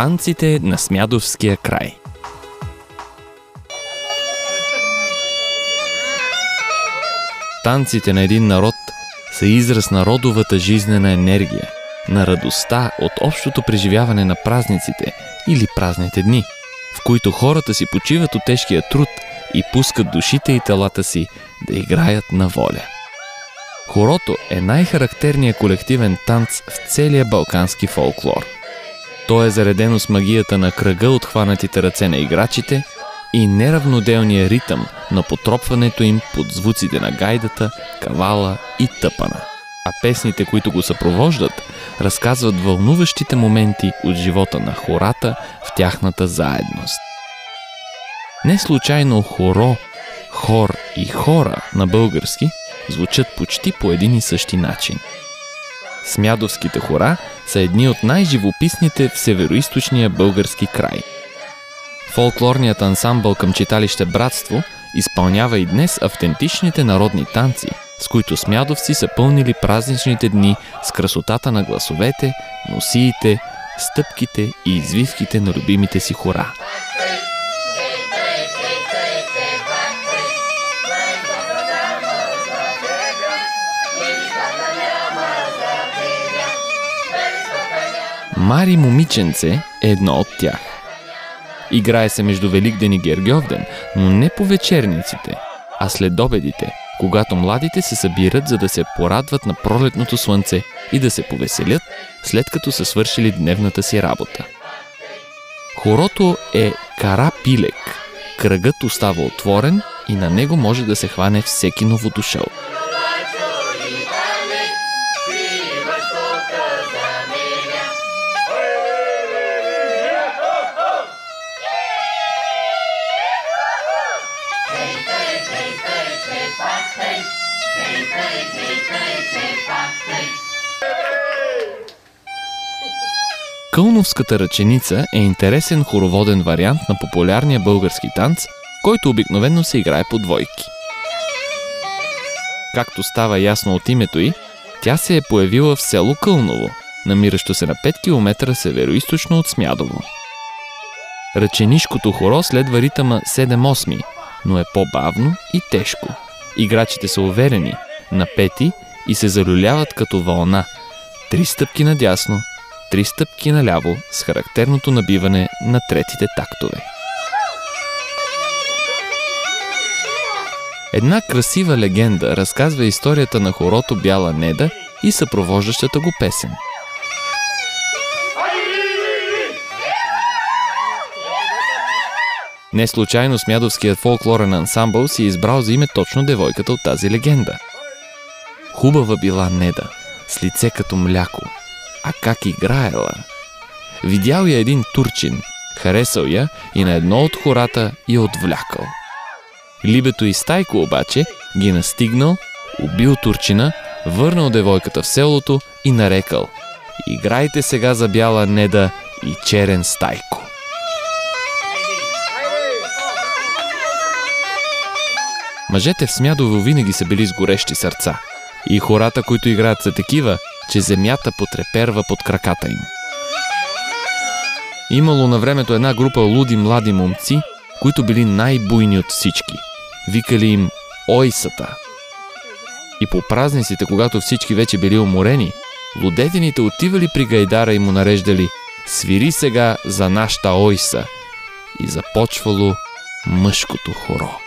Танците на Смядовския край. Танците на един народ са израз на родовата жизнена енергия, на радостта от общото преживяване на празниците или празните дни, в които хората си почиват от тежкия труд и пускат душите и телата си да играят на воля. Хорото е най-характерният колективен танц в целия балкански фолклор. То е заредено с магията на кръга от хванатите ръце на играчите и неравноделния ритъм на потропването им под звуците на гайдата, кавала и тъпана. А песните, които го съпровождат, разказват вълнуващите моменти от живота на хората в тяхната заедност. Не случайно хоро, хор и хора на български звучат почти по един и същи начин. Смядовските хора са едни от най-живописните в североизточния български край. Фолклорният ансамбъл към читалище Братство изпълнява и днес автентичните народни танци, с които смядовци са пълнили празничните дни с красотата на гласовете, носиите, стъпките и извивките на любимите си хора. Мари Момиченце е едно от тях. Играе се между Великден и Гергьовден, но не по вечерниците, а след обедите, когато младите се събират, за да се порадват на пролетното слънце и да се повеселят, след като са свършили дневната си работа. Хорото е кара-пилек. Кръгът остава отворен и на него може да се хване всеки новодушъл. Кълновската ръченица е интересен хороводен вариант на популярния български танц, който обикновено се играе по двойки. Както става ясно от името й, тя се е появила в село Кълново, намиращо се на 5 км североизточно от Смядово. Ръченишкото хоро следва ритъма 7/8, но е по-бавно и тежко. Играчите са уверени, напети и се залюляват като вълна. 3 стъпки надясно, 3 стъпки наляво с характерното набиване на третите тактове. Една красива легенда разказва историята на хорото Бяла Неда и съпровождащата го песен. Не случайно смядовският фолклорен ансамбъл си е избрал за име точно девойката от тази легенда. Хубава била Неда, с лице като мляко. А как играела? Видял я един турчин, харесал я и на едно от хората я отвлякал. Либето и Стайко обаче ги настигнал, убил турчина, върнал девойката в селото и нарекал: "Играйте сега за Бяла Неда и черен Стайко." Мъжете в Смядово винаги са били с горещи сърца и хората, които играят, са такива, че земята потреперва под краката им. Имало на времето една група луди млади момци, които били най-буйни от всички. Викали им Ойсата. И по празниците, когато всички вече били уморени, лудетините отивали при гайдара и му нареждали: "Свири сега за нашата Ойса." И започвало мъжкото хоро.